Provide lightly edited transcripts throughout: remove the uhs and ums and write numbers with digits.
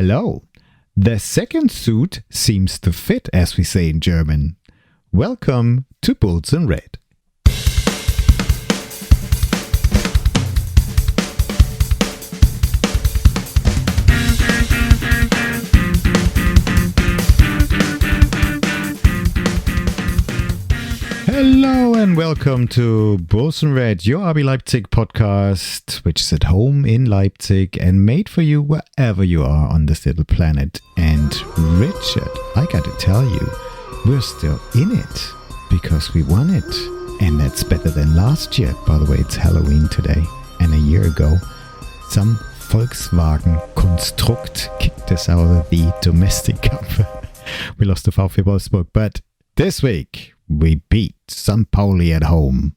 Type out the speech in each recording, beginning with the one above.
Hello. The second suit seems to fit, as we say in German. Welcome to Bulls and Red. Hello and welcome to Bulls and Red, your RB Leipzig podcast, which is at home in Leipzig and made for you wherever you are on this little planet. And Richard, I gotta tell you, we're still in it because we won it. And that's better than last year. By the way, it's Halloween today. And a year ago, some Volkswagen Konstrukt kicked us out of the domestic cup. We lost to VfB Wolfsburg, but this week we beat St. Pauli at home.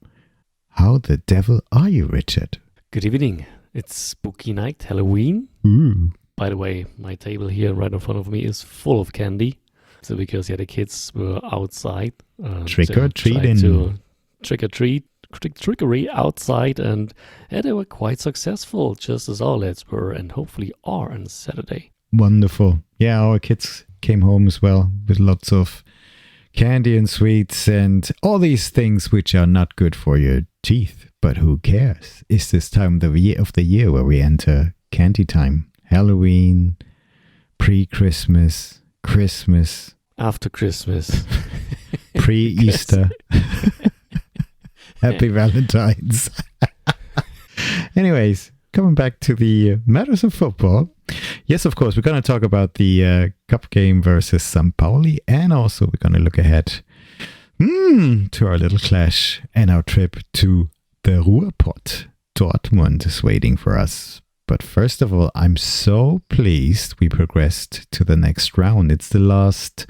How the devil are you, Richard? Good evening. It's spooky night, Halloween. Ooh. By the way, my table here right in front of me is full of candy. So because the the kids were outside. Trick-or-treating. Trickery outside, and they were quite successful, just as our lads were and hopefully are on Saturday. Wonderful. Yeah, our kids came home as well with lots of candy and sweets and all these things which are not good for your teeth. But who cares? It's this time of the year where we enter candy time. Halloween, pre-Christmas, Christmas. After Christmas. Pre-Easter. Happy Valentine's. Anyways, coming back to the matters of football. Yes, of course, we're going to talk about the cup game versus St. Pauli, and also we're going to look ahead to our little clash and our trip to the Ruhrpott. Dortmund is waiting for us. But first of all, I'm so pleased we progressed to the next round. It's the last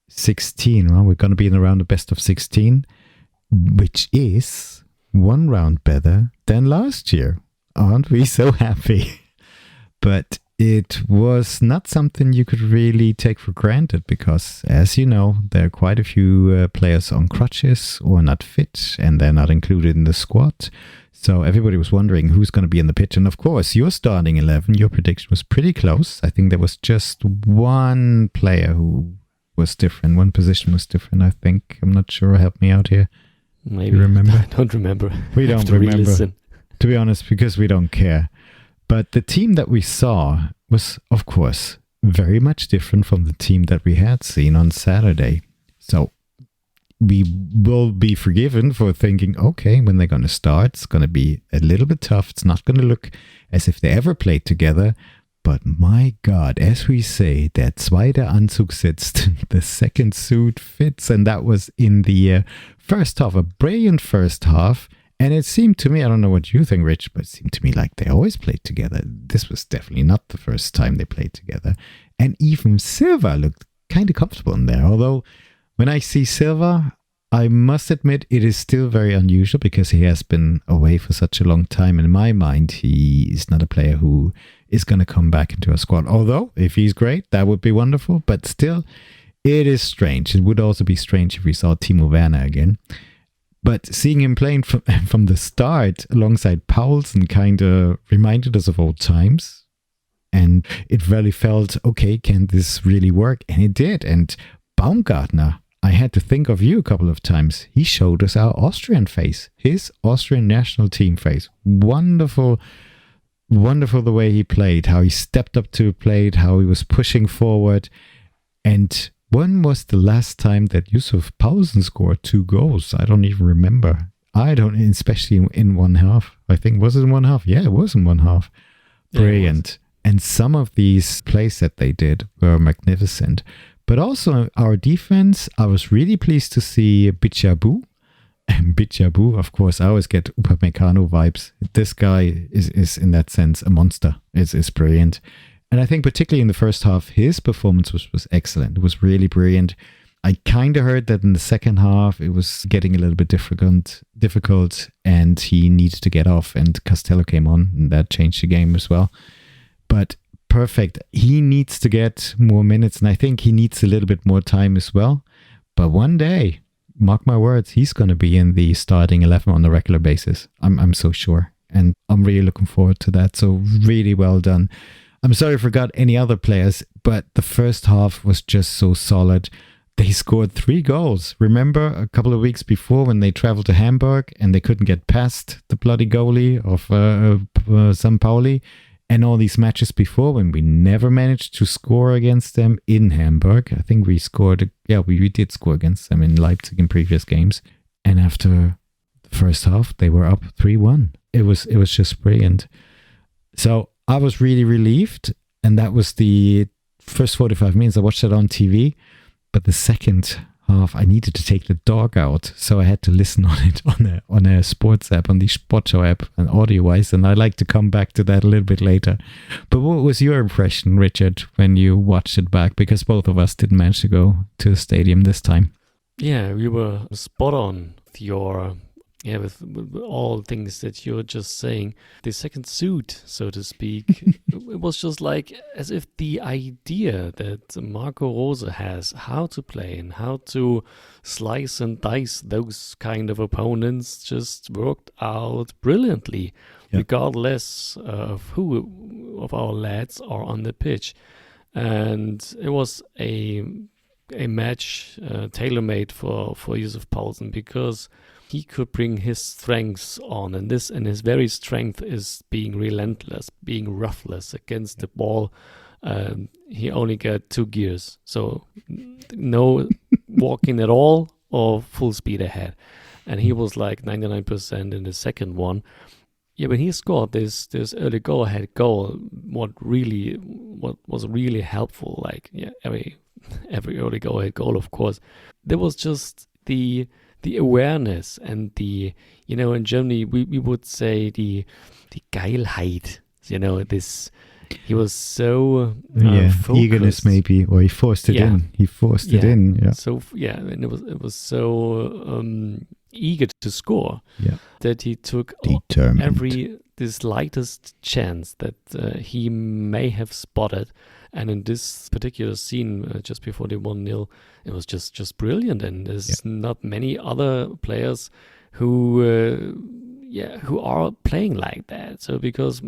16. Well, we're going to be in around the best of 16, which is one round better than last year. Aren't we so happy? But it was not something you could really take for granted because, as you know, there are quite a few players on crutches or not fit, and they're not included in the squad. So everybody was wondering who's going to be in the pitch. And of course, your starting 11, your prediction was pretty close. I think there was just one player who was different. One position was different, I think. I'm not sure. Help me out here. Maybe. You remember? I don't remember. We don't remember. To be honest, because we don't care. But the team that we saw was, of course, very much different from the team that we had seen on Saturday. So we will be forgiven for thinking, okay, when they're going to start, it's going to be a little bit tough. It's not going to look as if they ever played together. But my God, as we say, der zweite Anzug sitzt, the second suit fits. And that was in the first half, a brilliant first half. And it seemed to me, I don't know what you think, Rich, but it seemed to me like they always played together. This was definitely not the first time they played together. And even Silva looked kind of comfortable in there. Although, when I see Silva, I must admit it is still very unusual because he has been away for such a long time. In my mind, he is not a player who is going to come back into a squad. Although, if he's great, that would be wonderful. But still, it is strange. It would also be strange if we saw Timo Werner again. But seeing him playing from the start alongside Poulsen kind of reminded us of old times. And it really felt, okay, can this really work? And it did. And Baumgartner, I had to think of you a couple of times. He showed us our Austrian face, his Austrian national team face. Wonderful, wonderful the way he played, how he stepped up to the plate, how he was pushing forward. And when was the last time that Yussuf Poulsen scored 2 goals? I don't even remember. Especially in one half. I think, was it in one half? Yeah, it was in one half. Brilliant. And some of these plays that they did were magnificent. But also our defense, I was really pleased to see Bichabu. And Bichabu, of course, I always get Upamecano vibes. This guy is in that sense a monster. It's brilliant. And I think particularly in the first half, his performance was excellent. It was really brilliant. I kind of heard that in the second half, it was getting a little bit difficult, and he needed to get off, and Castello came on, and that changed the game as well. But perfect. He needs to get more minutes, and I think he needs a little bit more time as well. But one day, mark my words, he's going to be in the starting 11 on a regular basis. I'm so sure. And I'm really looking forward to that. So really well done. I'm sorry I forgot any other players, but the first half was just so solid. They scored 3 goals. Remember a couple of weeks before when they traveled to Hamburg and they couldn't get past the bloody goalie of St. Pauli, and all these matches before when we never managed to score against them in Hamburg. I think we scored, we did score against them in Leipzig in previous games. And after the first half, they were up 3-1. It was just brilliant. So I was really relieved, and that was the first 45 minutes. I watched it on TV. But the second half, I needed to take the dog out, so I had to listen on it on a sports app, on the Sportschau app, and audio-wise, and I'd like to come back to that a little bit later. But what was your impression, Richard, when you watched it back? Because both of us didn't manage to go to the stadium this time. Yeah, we were spot on with your... with all things that you're just saying. The second suit, so to speak, it was just like as if the idea that Marco Rose has, how to play and how to slice and dice those kind of opponents, just worked out brilliantly, regardless of who of our lads are on the pitch. And it was a match tailor-made for Yussuf Poulsen, because he could bring his strengths on, and his very strength is being relentless, being ruthless against the ball. He only got 2 gears, so no walking at all or full speed ahead. And he was like 99% in the second one. Yeah, when he scored this early go-ahead goal, what was really helpful, every early go-ahead goal, of course, there was just the awareness and the, in Germany we would say the Geilheit, this, he was so focused. Eagerness maybe, or he forced it in. He forced it in. Yeah. So and it was so eager to score that he took the slightest chance that he may have spotted. And in this particular scene, just before the 1-0, it was just brilliant. And there's not many other players who are playing like that. So because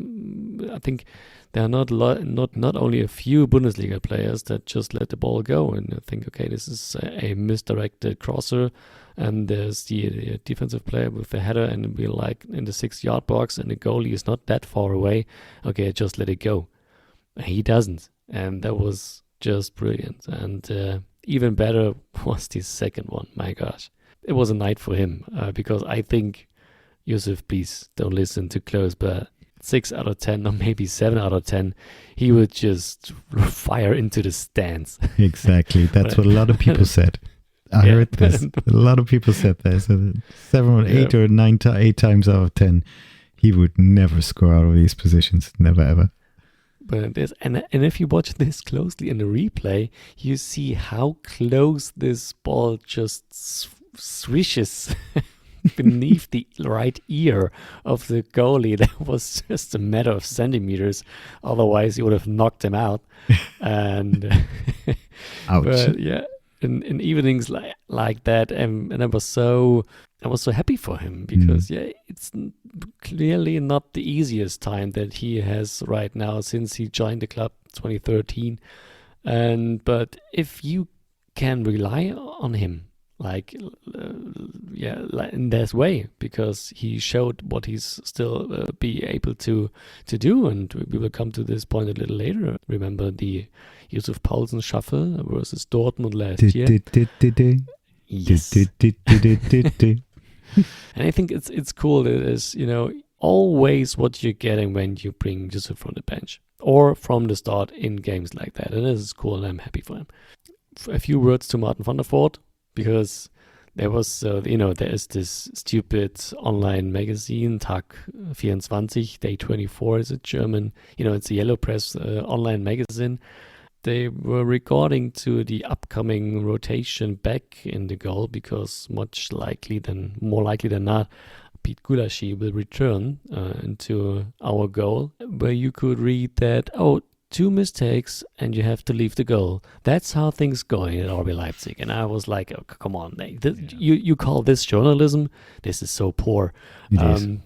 I think there are not only a few Bundesliga players that just let the ball go and think, okay, this is a misdirected crosser, and there's the defensive player with the header, and we're like in the 6-yard box, and the goalie is not that far away. Okay, just let it go. He doesn't. And that was just brilliant. And even better was the second one. My gosh. It was a night for him, because I think, Yussuf, please don't listen too close, but 6 out of 10 or maybe 7 out of 10, he would just fire into the stands. Exactly. That's what a lot of people said. I heard this. A lot of people said that. So 7 or 8 or 8 times out of 10, he would never score out of these positions. Never, ever. But and if you watch this closely in the replay, you see how close this ball just swishes beneath the right ear of the goalie. That was just a matter of centimeters. Otherwise, he would have knocked him out. And ouch. But in evenings like that, and I was so happy for him, because it's clearly not the easiest time that he has right now since he joined the club 2013. But if you can rely on him in this way, because he showed what he's still be able to do, and we will come to this point a little later. Remember the Yussuf Poulsen shuffle versus Dortmund last year? Yes. And I think it's cool. It is, always what you're getting when you bring Yussuf from the bench or from the start in games like that. And this is cool, and I'm happy for him. A few words to Martin van der Voort, because there was, there is this stupid online magazine, Tag 24, Day 24 is a German, it's a yellow press online magazine. They were regarding to the upcoming rotation back in the goal, because more likely than not, Pete Gulaschi will return into our goal, where you could read that, 2 mistakes and you have to leave the goal. That's how things going at RB Leipzig. And I was like, come on, you call this journalism? This is so poor.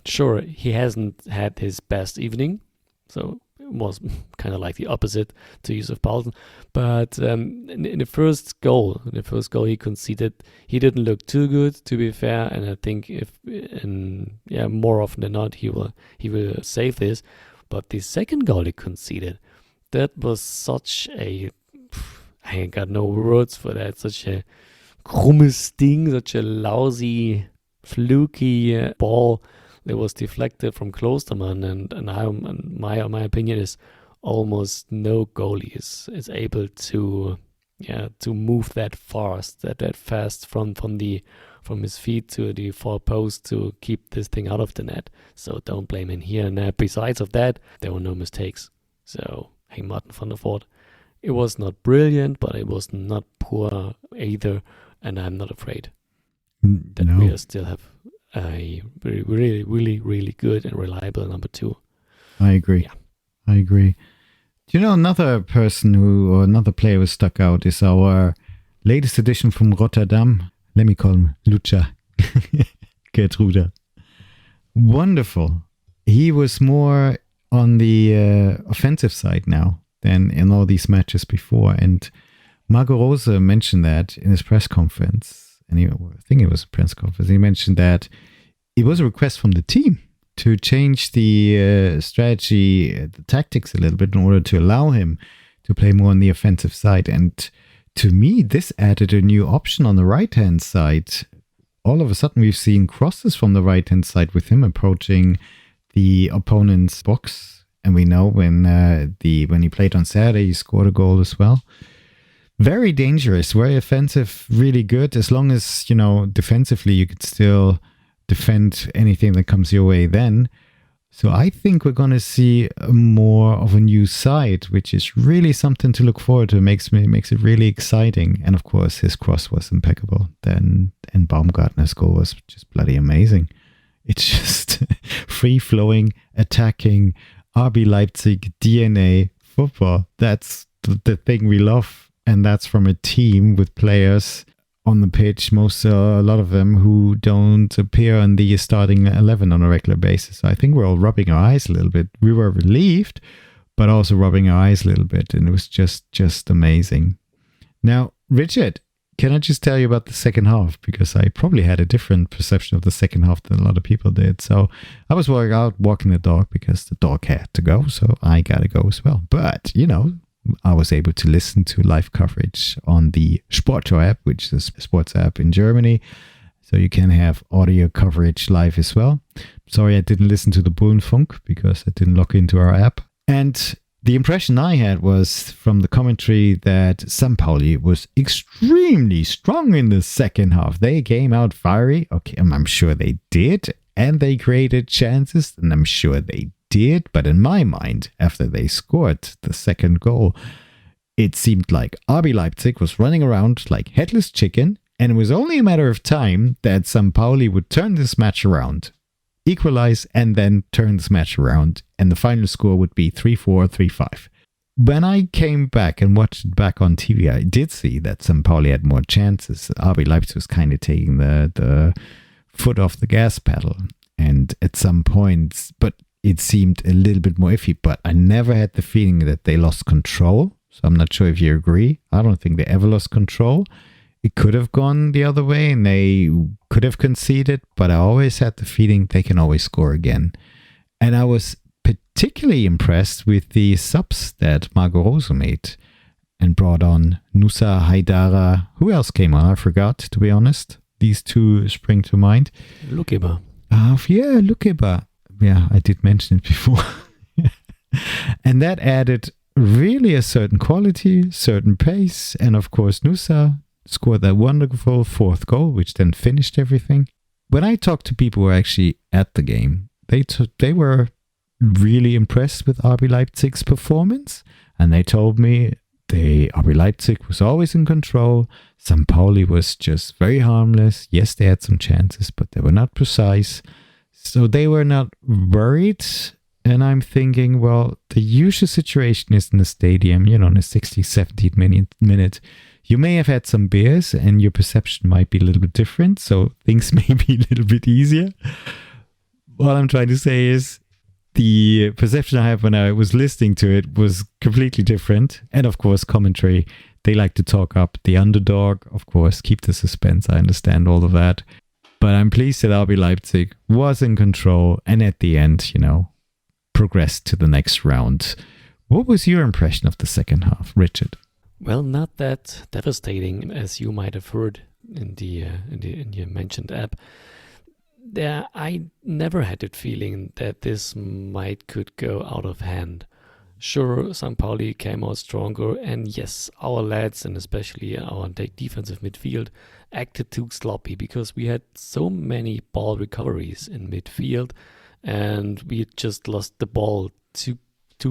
Sure, he hasn't had his best evening, so was kind of like the opposite to Yussuf Poulsen. But in the first goal he conceded, he didn't look too good, to be fair. And I think more often than not, he will save this. But the second goal he conceded, that was such a, I ain't got no words for that, such a krummes Ding, such a lousy, fluky ball that was deflected from Klostermann, and my opinion is almost no goalie is able to move that fast from his feet to the far post to keep this thing out of the net. So don't blame him here. And besides of that, there were no mistakes. So hey, Martin van der Voort, it was not brilliant, but it was not poor either, and I'm not afraid that we still have a really, really, really, really good and reliable number 2. I agree. Yeah. I agree. Do you know another player who stuck out is our latest addition from Rotterdam. Let me call him Lucha Gertruda. Wonderful. He was more on the offensive side now than in all these matches before. And Marco Rose mentioned that in his press conference. And I think it was a press conference. He mentioned that it was a request from the team to change the strategy, the tactics a little bit in order to allow him to play more on the offensive side. And to me, this added a new option on the right-hand side. All of a sudden, we've seen crosses from the right-hand side with him approaching the opponent's box. And we know when he played on Saturday, he scored a goal as well. Very dangerous, very offensive, really good. As long as, defensively, you could still defend anything that comes your way then. So I think we're going to see more of a new side, which is really something to look forward to. It makes it really exciting. And of course, his cross was impeccable. And Baumgartner's goal was just bloody amazing. It's just free-flowing, attacking, RB Leipzig, DNA, football. That's the thing we love. And that's from a team with players on the pitch, a lot of them who don't appear on the starting 11 on a regular basis. So I think we're all rubbing our eyes a little bit. We were relieved, but also rubbing our eyes a little bit. And it was just amazing. Now, Richard, can I just tell you about the second half? Because I probably had a different perception of the second half than a lot of people did. So I was walking the dog because the dog had to go. So I got to go as well. But, I was able to listen to live coverage on the Sportschau app, which is a sports app in Germany. So you can have audio coverage live as well. Sorry, I didn't listen to the Bullenfunk because I didn't log into our app. And the impression I had was from the commentary that St. Pauli was extremely strong in the second half. They came out fiery. Okay, I'm sure they did. And they created chances, and I'm sure they did. But in my mind, after they scored the second goal, it seemed like RB Leipzig was running around like headless chicken, and it was only a matter of time that St. Pauli would turn this match around, equalize, and then turn this match around, and the final score would be 3-4, 3-5. When I came back and watched it back on TV, I did see that St. Pauli had more chances. RB Leipzig was kind of taking the foot off the gas pedal, and at some points, but it seemed a little bit more iffy. But I never had the feeling that they lost control. So I'm not sure if you agree. I don't think they ever lost control. It could have gone the other way and they could have conceded, but I always had the feeling they can always score again. And I was particularly impressed with the subs that Marco Rose made and brought on Nusa Haidara. Who else came on? I forgot, to be honest. These two spring to mind. Lukeba. Lukeba. Yeah, I did mention it before. And that added really a certain quality, certain pace. And of course, Nusa scored that wonderful fourth goal, which then finished everything. When I talked to people who were actually at the game, they were really impressed with RB Leipzig's performance. And they told me RB Leipzig was always in control. St. Pauli was just very harmless. Yes, they had some chances, but they were not precise. So they were not worried. And I'm thinking, well, the usual situation is in the stadium, in the 60th, 70th minute, you may have had some beers and your perception might be a little bit different. So things may be a little bit easier. What I'm trying to say is the perception I had when I was listening to it was completely different. And of course, commentary, they like to talk up the underdog, of course, keep the suspense. I understand all of that. But I'm pleased that RB Leipzig was in control and at the end, progressed to the next round. What was your impression of the second half, Richard? Well, not that devastating as you might have heard in your mentioned app. I never had that feeling that this could go out of hand. Sure, St. Pauli came out stronger, and yes, our lads and especially our defensive midfield acted too sloppy because we had so many ball recoveries in midfield, and we just lost the ball too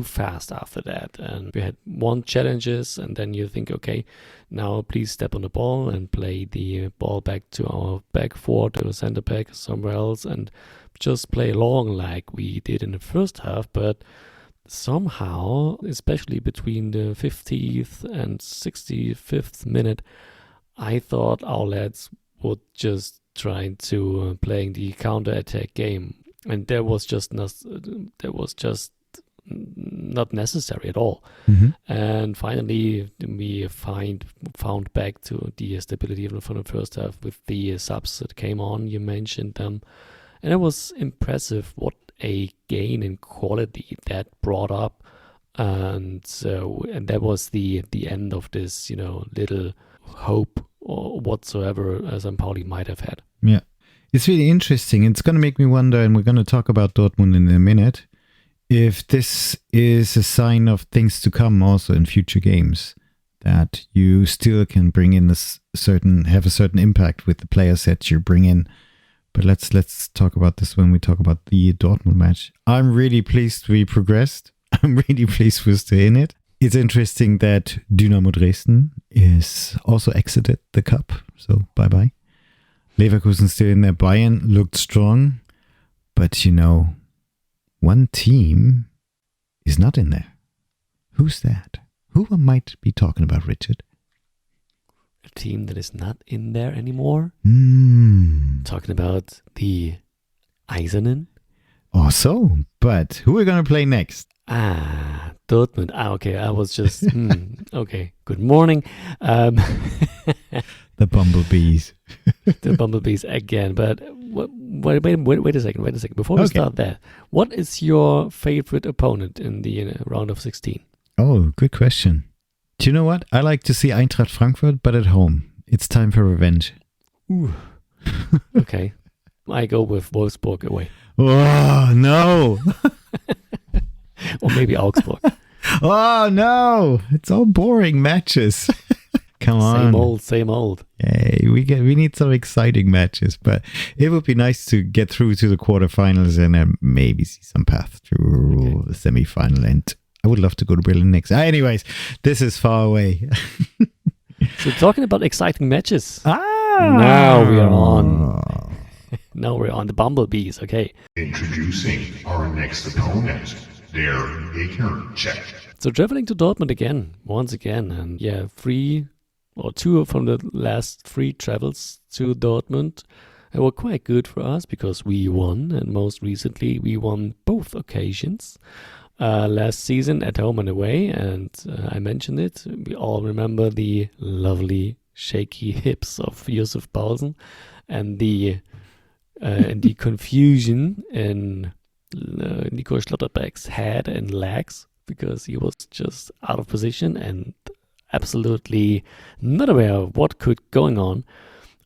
fast after that. And we had one challenges, and then you think, okay, now please step on the ball and play the ball back to our back four, to the center back, somewhere else, and just play along like we did in the first half. But somehow, especially between the 50th and 65th minute, I thought our lads would just try to playing the counter-attack game, and that was just not necessary at all. Mm-hmm. And finally, we found back to the stability from the first half with the subs that came on. You mentioned them, and it was impressive what a gain in quality that brought up. And that was the end of this, little hope or whatsoever St. Pauli might have had. Yeah, it's really interesting. It's going to make me wonder, and we're going to talk about Dortmund in a minute, if this is a sign of things to come also in future games, that you still can bring in have a certain impact with the player sets you bring in. But let's talk about this when we talk about the Dortmund match. I'm really pleased we progressed. I'm really pleased we're still in it. It's interesting that Dynamo Dresden is also exited the cup. So bye-bye. Leverkusen still in there. Bayern looked strong. But one team is not in there. Who's that? Who might be talking about, Richard? A team that is not in there anymore? Talking about the Eisernen? Also, but who are we going to play next? Dortmund. Okay, I was just... okay, good morning. The Bumblebees. The Bumblebees again. But wait a second. Before we start that, what is your favorite opponent in the round of 16? Oh, good question. Do you know what? I like to see Eintracht Frankfurt, but at home. It's time for revenge. Ooh. Okay. I go with Wolfsburg away. Oh, no. Or maybe Augsburg. Oh, no. It's all boring matches. Come on. Same old. Hey, we need some exciting matches, but it would be nice to get through to the quarterfinals and then maybe see some path through the semi-final. And I would love to go to Berlin next. Anyways, this is far away. So talking about exciting matches. Now we're on. Now we're on the Bumblebees, okay. Introducing our next opponent, their Gegnercheck. So traveling to Dortmund once again, and two from the last 3 travels to Dortmund were quite good for us because we won, and most recently we won both occasions. Last season at home and away, and I mentioned it. We all remember the lovely shaky hips of Yussuf Poulsen and the confusion in Nico Schlotterbeck's head and legs because he was just out of position and absolutely not aware of what could going on.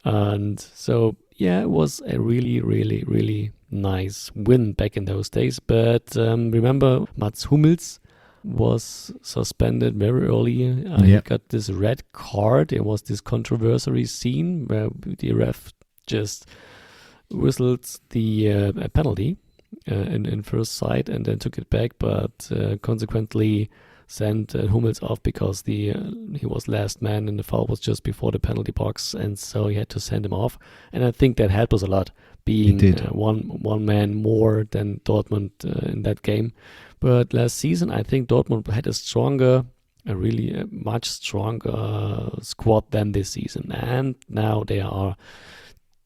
And so, yeah, it was a really, really, really nice win back in those days. But remember, Mats Hummels was suspended very early. He got this red card. It was this controversial scene where the ref just whistled the penalty in first sight and then took it back, but consequently sent Hummels off because he was last man and the foul was just before the penalty box, and so he had to send him off. And I think that helped us a lot, being one man more than Dortmund in that game. But last season, I think Dortmund had a much stronger squad than this season, and now they are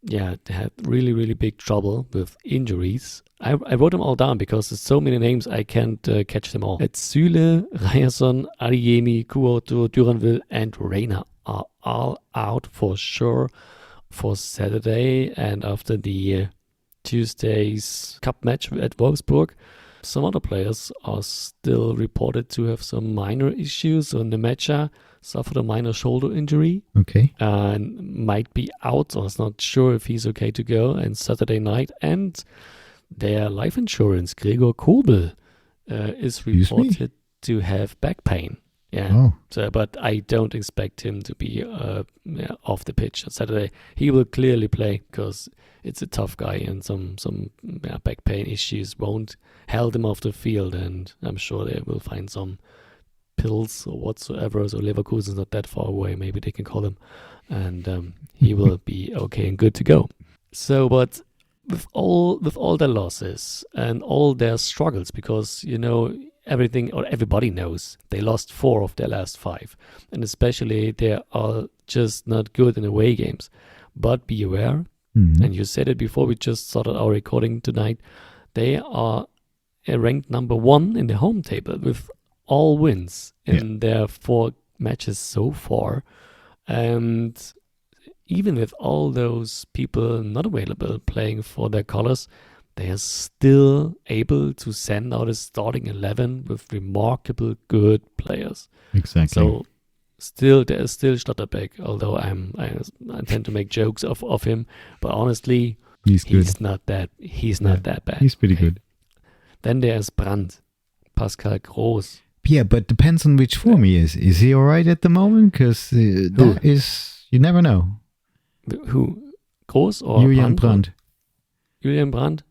they had really, really big trouble with injuries. I wrote them all down because there's so many names I can't catch them all. It's Süle, Ryerson, Adeyemi, Kuoto, Duranville, and Reina are all out for sure for Saturday and after the Tuesday's cup match at Wolfsburg. Some other players are still reported to have some minor issues. So Nemecha suffered a minor shoulder injury. Okay. And might be out, or is not sure if he's okay to go. And Saturday night, and their life insurance, Gregor Kobel, is reported to have back pain. Yeah. Oh. So, but I don't expect him to be off the pitch on Saturday. He will clearly play because it's a tough guy, and some back pain issues won't hold him off the field. And I'm sure they will find some pills or whatsoever. So Leverkusen's not that far away. Maybe they can call him, and he will be okay and good to go. So, but with all their losses and all their struggles, because everything, or everybody knows, they lost 4 of their last 5, and especially they are just not good in away games. But be aware, and you said it before we just started our recording tonight, they are ranked number 1 in the home table with all wins in their 4 matches so far. And even with all those people not available playing for their colors, they are still able to send out a starting 11 with remarkable good players. Exactly. So there is still Schlotterbeck, although I tend to make jokes of him, but honestly, he's not that bad. He's pretty good. Then there's Brandt, Pascal Groß. Yeah, but depends on which form he is. Is he all right at the moment? Because that is, you never know. Who? Groß or Julian Brandt? Julian Brandt?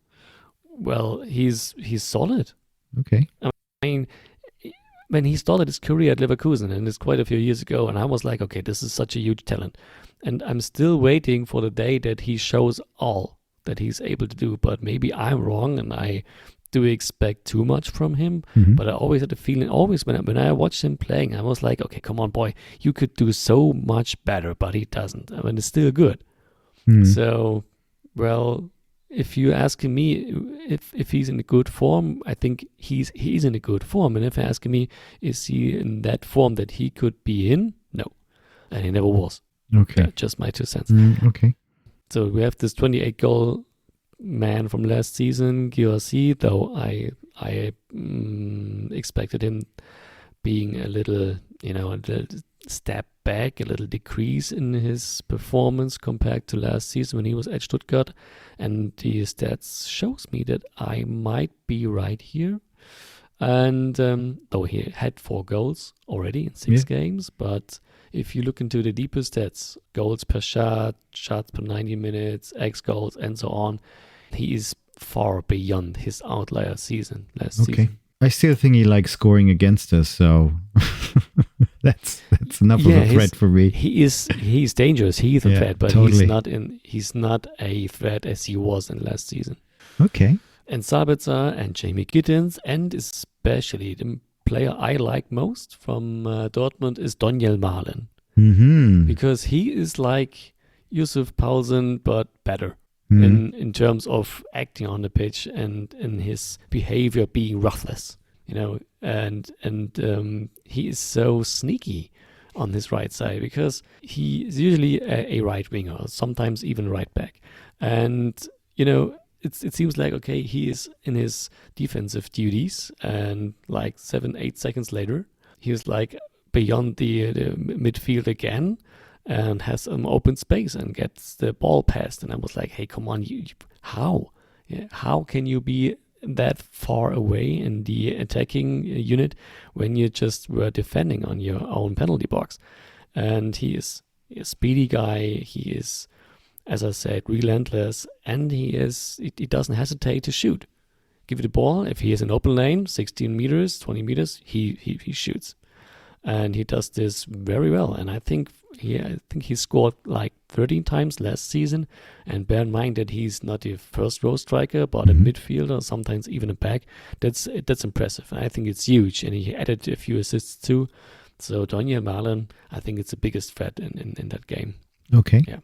Well, he's solid. Okay. I mean, when he started his career at Leverkusen, and it's quite a few years ago, and I was like, okay, this is such a huge talent. And I'm still waiting for the day that he shows all that he's able to do. But maybe I'm wrong, and I do expect too much from him. But I always had the feeling, when I watched him playing, I was like, okay, come on, boy, you could do so much better, but he doesn't. I mean, it's still good. So, well, if you ask me if he's in a good form, I think he's in a good form. And if you ask me, is he in that form that he could be in? No. And he never was. Okay. Yeah, just my 2 cents. Okay. So we have this 28-goal man from last season, Guirassy, though I expected him being a little step back, a little decrease in his performance compared to last season when he was at Stuttgart. And the stats shows me that I might be right here. And though he had 4 goals already in 6 games, but if you look into the deeper stats, goals per shot, shots per 90 minutes, X goals, and so on, he is far beyond his outlier season last season. I still think he likes scoring against us, so that's enough of a threat for me. He's dangerous. He's a threat, but totally. he's not a threat as he was in last season. Okay. And Sabitzer and Jamie Gittins, and especially the player I like most from Dortmund is Daniel Mahlen. Because he is like Yussuf Poulsen, but better. In terms of acting on the pitch and in his behavior being ruthless, and he is so sneaky on his right side because he is usually a right winger, sometimes even right back, and it seems like okay, he is in his defensive duties, and like 7-8 seconds later, he is like beyond the midfield again. And has some open space and gets the ball passed. And I was like, hey, come on, how? How can you be that far away in the attacking unit when you just were defending on your own penalty box? And he is a speedy guy. He is, as I said, relentless. And he doesn't hesitate to shoot. Give it the ball. If he is in open lane, 16 meters, 20 meters, he shoots. And he does this very well. And I think he scored like 13 times last season. And bear in mind that he's not a first row striker, but a midfielder, sometimes even a back. That's impressive. And I think it's huge. And he added a few assists too. So Daniel Mahlen, I think it's the biggest threat in that game. Okay. Yeah.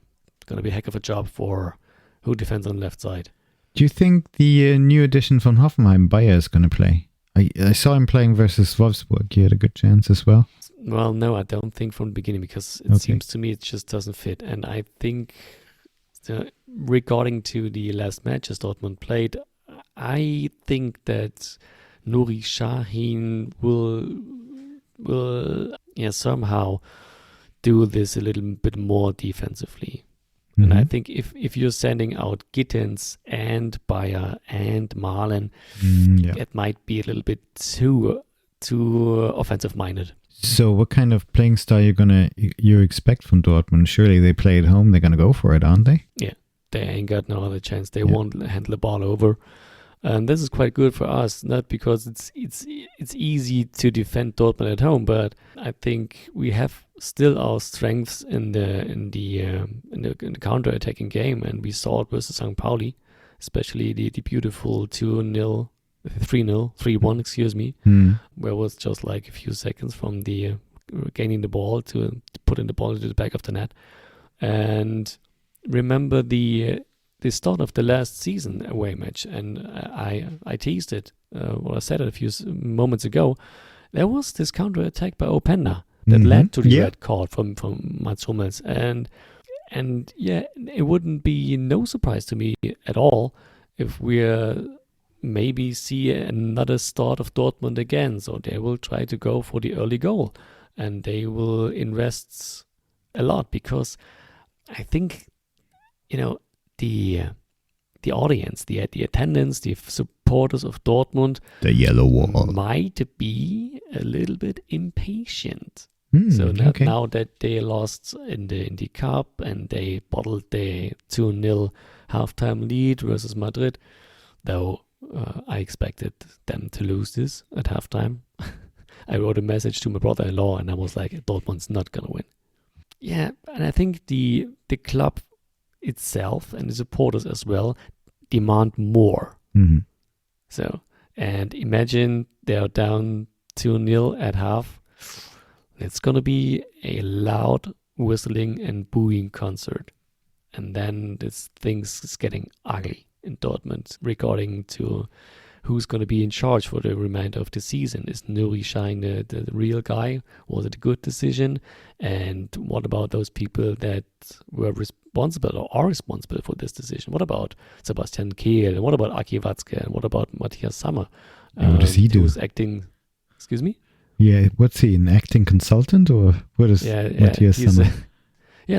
going to be a heck of a job for who defends on the left side. Do you think the new addition from Hoffenheim, Bayer, is going to play? I saw him playing versus Wolfsburg. He had a good chance as well. Well, no, I don't think from the beginning, because it seems to me it just doesn't fit. And I think regarding to the last matches Dortmund played, I think that Nuri Sahin will somehow do this a little bit more defensively. And I think if you're sending out Gittens and Bayer and Malen, it might be a little bit too offensive minded. So what kind of playing style you expect from Dortmund? Surely they play at home. They're gonna go for it, aren't they? Yeah, they ain't got no other chance. They won't handle the ball over. And this is quite good for us, not because it's easy to defend Dortmund at home, but I think we have still our strengths in the counter-attacking game, and we saw it versus St. Pauli, especially the beautiful 2-0, 3-0, 3-1, excuse me, where it was just like a few seconds from the gaining the ball to putting the ball into the back of the net. And remember the start of the last season away match, and I teased it, I said it a few moments ago. There was this counter-attack by Openda that led to the red card from Mats Hummels, and it wouldn't be no surprise to me at all if we maybe see another start of Dortmund again. So they will try to go for the early goal, and they will invest a lot, because I think the audience, the attendance, the supporters of Dortmund, the yellow wall, might be a little bit impatient. So now that they lost in the cup and they bottled the 2-0 halftime lead versus Madrid, though I expected them to lose this at halftime. I wrote a message to my brother-in-law and I was like, Dortmund's not gonna win. Yeah, and I think the club itself and the supporters as well demand more. So, and imagine they're down 2-0 at half. It's going to be a loud whistling and booing concert. And then this thing's is getting ugly in Dortmund regarding to who's going to be in charge for the remainder of the season. Is Nuri Sahin the real guy? Was it a good decision? And what about those people that were responsible or are responsible for this decision? What about Sebastian Kehl? And what about Aki Watzke? And what about Matthias Sammer? And what does he do? Who's acting... Excuse me? Yeah, what's he, an acting consultant, or what is Matthias Sammer?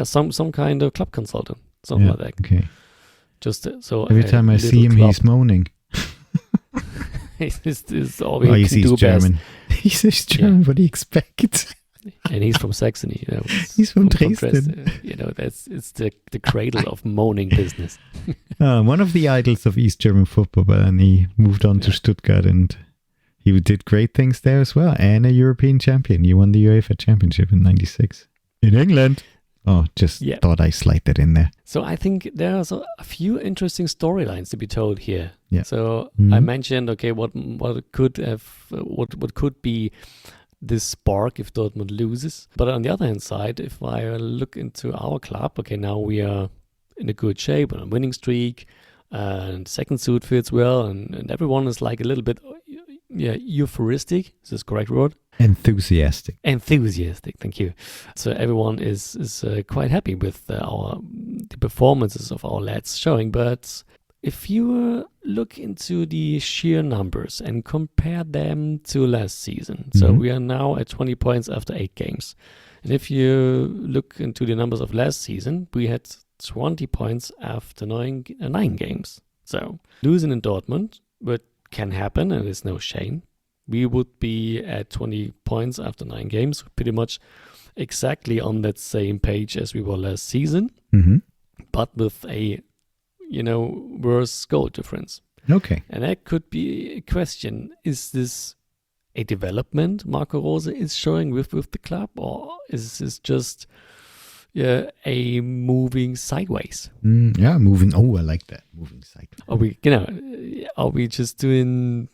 Some kind of club consultant, something like that. Okay. Just so every time I see him, he's moaning. He's German. He's German. What do you expect? And he's from Saxony. He's from Dresden. It's the cradle of moaning business. One of the idols of East German football, and he moved on to Stuttgart, and he did great things there as well, and a European champion. He won the UEFA Championship in '96 in England. Oh, thought I slide that in there. So I think there's a few interesting storylines to be told here. Yeah. So I mentioned, what could be this spark if Dortmund loses. But on the other hand side, if I look into our club, now we are in a good shape on a winning streak, and second suit fits well, and everyone is like a little bit euphoristic. Is this the correct word? Enthusiastic, thank you. So everyone is quite happy with the performances of our lads showing. But if you look into the sheer numbers and compare them to last season, so we are now at 20 points after 8 games. And if you look into the numbers of last season, we had 20 points after 9 games. So losing in Dortmund, but can happen, and it's no shame. We would be at 20 points after 9 games, pretty much exactly on that same page as we were last season, but with a, worse goal difference. Okay. And that could be a question. Is this a development Marco Rose is showing with the club, or is this just a moving sideways? Moving. Oh, I like that. Moving sideways. Are we just doing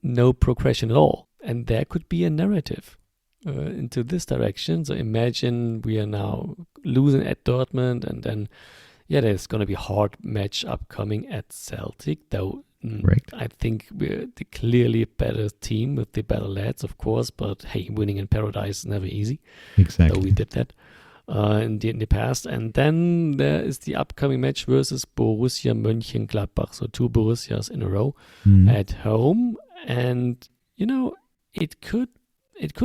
no progression at all? And there could be a narrative into this direction. So imagine we are now losing at Dortmund, and then Yeah, there's going to be a hard match upcoming at Celtic, though. Right. I think we're the clearly better team with the better lads, of course. But hey, winning in paradise is never easy. Exactly. Though we did that in the past. And then there is the upcoming match versus Borussia Mönchengladbach. So 2 Borussias in a row at home. And, it could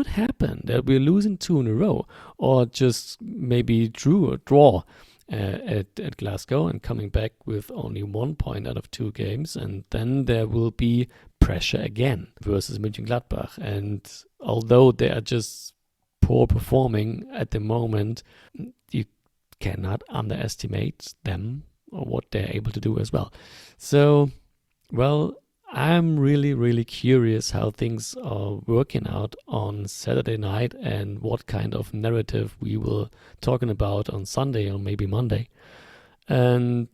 happen that we're losing 2 in a row, or just maybe draw at Glasgow and coming back with only 1 point out of 2 games, and then there will be pressure again versus Mönchengladbach. And although they are just poor performing at the moment, you cannot underestimate them or what they're able to do as well. So, well, I'm really, really curious how things are working out on Saturday night and what kind of narrative we will talking about on Sunday or maybe Monday. And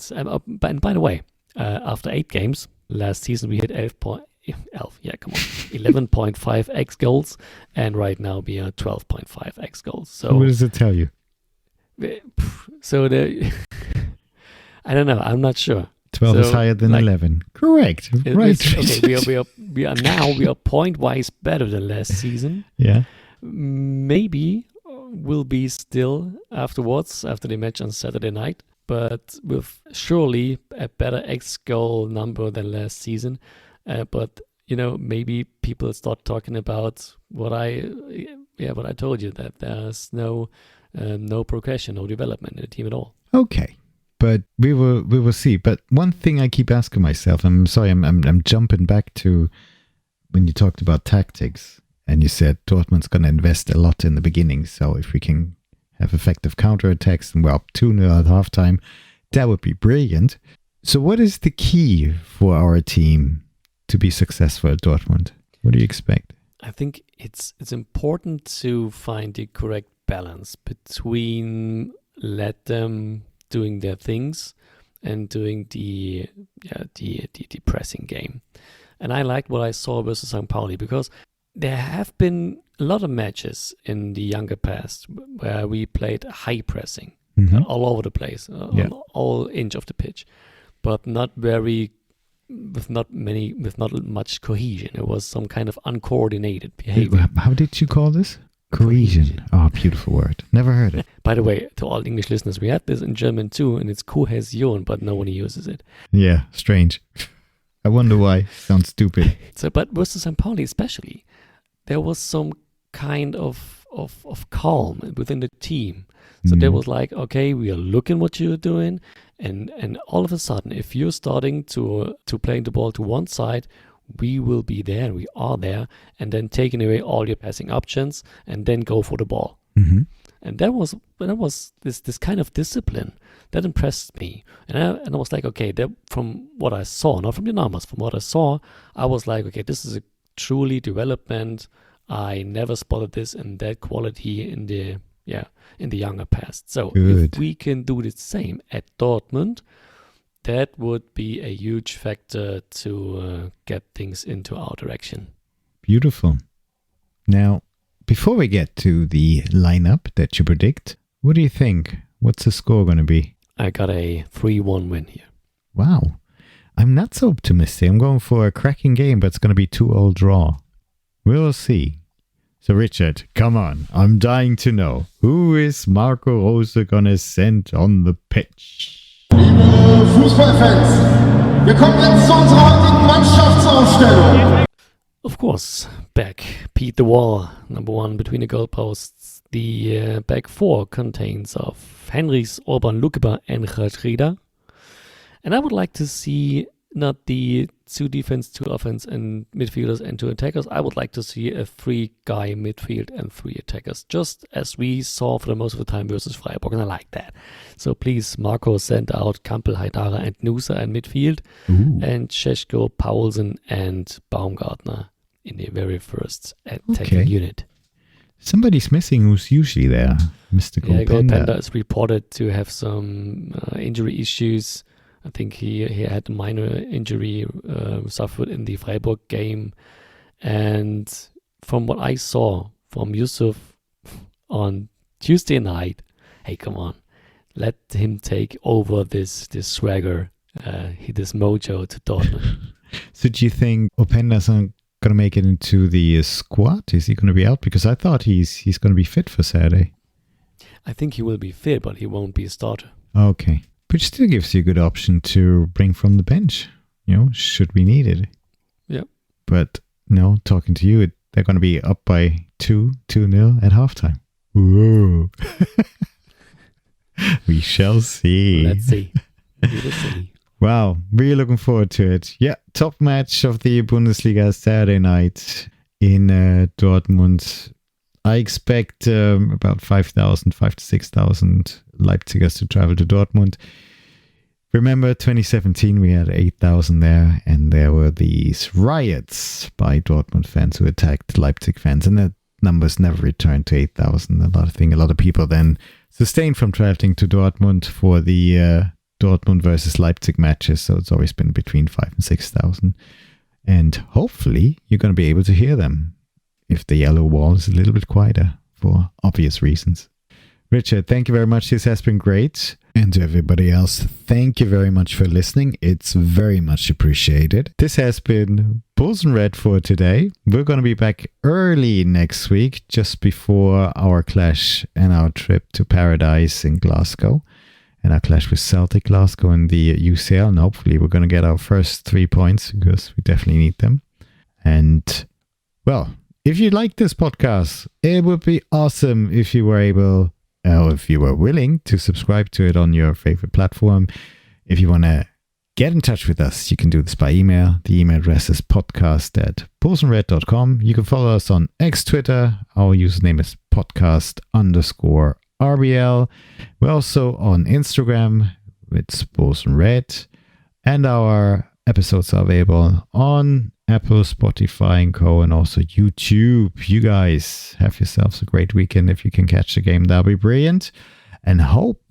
by the way, after 8 games last season, we hit 11.5 X goals, and right now we are 12.5 X goals. So what does it tell you? So I don't know. I'm not sure. 12 is higher than 11. Correct. Right. Okay, we are point-wise better than last season. Yeah. Maybe will be still afterwards, after the match on Saturday night, but with surely a better X-goal number than last season. But, maybe people start talking about what I told you, that there's no progression, no development in the team at all. Okay. But we will see. But one thing I keep asking myself, I'm sorry, I'm jumping back to when you talked about tactics and you said Dortmund's going to invest a lot in the beginning. So if we can have effective counterattacks and we're up 2-0 at halftime, that would be brilliant. So what is the key for our team to be successful at Dortmund? What do you expect? I think it's important to find the correct balance between let them doing their things and doing the pressing game. And I liked what I saw versus St. Pauli, because there have been a lot of matches in the younger past where we played high pressing all over the place, on all inch of the pitch, but with not much cohesion. It was some kind of uncoordinated behavior. How did you call this? Cohesion. Oh, beautiful word. Never heard it. By the way, to all English listeners, we have this in German too, and it's Kohäsion, but no one uses it. Yeah, strange. I wonder why. Sounds stupid. But versus St. Pauli especially, there was some kind of calm within the team. So there was like, okay, we are looking what you're doing, and all of a sudden, if you're starting to play the ball to one side, we will be there, and we are there, and then taking away all your passing options, and then go for the ball. Mm-hmm. And that was this kind of discipline that impressed me. And I was like, okay, that from what I saw, not from the numbers, from what I saw, I was like, okay, this is a truly development. I never spotted this in that quality in the younger past. So Good. If we can do the same at Dortmund, that would be a huge factor to get things into our direction. Beautiful. Now, before we get to the lineup that you predict, what do you think? What's the score going to be? I got a 3-1 win here. Wow. I'm not so optimistic. I'm going for a cracking game, but it's going to be 2-2 draw. We'll see. So, Richard, come on. I'm dying to know. Who is Marco Rose going to send on the pitch? Liebe Fußballfans, wir kommen jetzt zu unserer heutigen Mannschaftsaufstellung. Of course, back, Pete the Wall, number 1 between the goalposts. The back 4 contains of Henrichs, Orban, Lukeba, and Rachida. And I would like to see not the 2 defense, 2 offense, and midfielders and 2 attackers. I would like to see a 3-guy midfield and 3 attackers, just as we saw for the most of the time versus Freiburg, and I like that. So please, Marco, send out Kampel, Haidara, and Nusa in midfield, and Šeško, Poulsen, and Baumgartner in the very first attacking unit. Somebody's missing who's usually there. Mr. Goalpanda is reported to have some injury issues. I think he had a minor injury suffered in the Freiburg game. And from what I saw from Yussuf on Tuesday night, hey, come on. let him take over this swagger, this mojo to Dortmund. So do you think Openda's going to make it into the squad? Is he going to be out? Because I thought he's going to be fit for Saturday. I think he will be fit, but he won't be a starter. Okay. Which still gives you a good option to bring from the bench, should we need it. Yeah. But no, talking to you, they're going to be up by 2-0 at halftime. Whoa. We shall see. Let's see. We will see. Wow, really looking forward to it. Yeah, top match of the Bundesliga Saturday night in Dortmund. I expect about 5,000 to 6,000 Leipzigers to travel to Dortmund. Remember 2017, we had 8,000 there, and there were these riots by Dortmund fans who attacked Leipzig fans, and the numbers never returned to 8,000. A lot of people then sustained from traveling to Dortmund for the Dortmund versus Leipzig matches, so it's always been between 5,000 and 6,000. And hopefully you're going to be able to hear them if the yellow wall is a little bit quieter for obvious reasons. Richard, thank you very much. This has been great. And to everybody else, thank you very much for listening. It's very much appreciated. This has been Poulsen Red for today. We're going to be back early next week, just before our clash and our trip to Paradise in Glasgow. And our clash with Celtic Glasgow in the UCL. And hopefully we're going to get our first 3 points, because we definitely need them. And, well, if you like this podcast, it would be awesome if you were able, or if you were willing to subscribe to it on your favorite platform. If you want to get in touch with us, you can do this by email. The email address is podcast@poulsenred.com. You can follow us on X Twitter. Our username is podcast_RBL. We're also on Instagram. It's Poulsen Red. And our episodes are available on Apple, Spotify, and co, and also YouTube. You guys have yourselves a great weekend. If you can catch the game, that'll be brilliant. And hope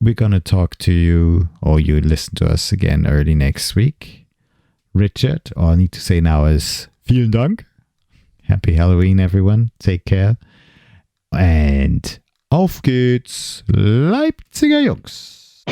we're going to talk to you, or you listen to us again early next week. Richard, all I need to say now is vielen Dank. Happy Halloween, everyone. Take care. And auf geht's, Leipziger Jungs.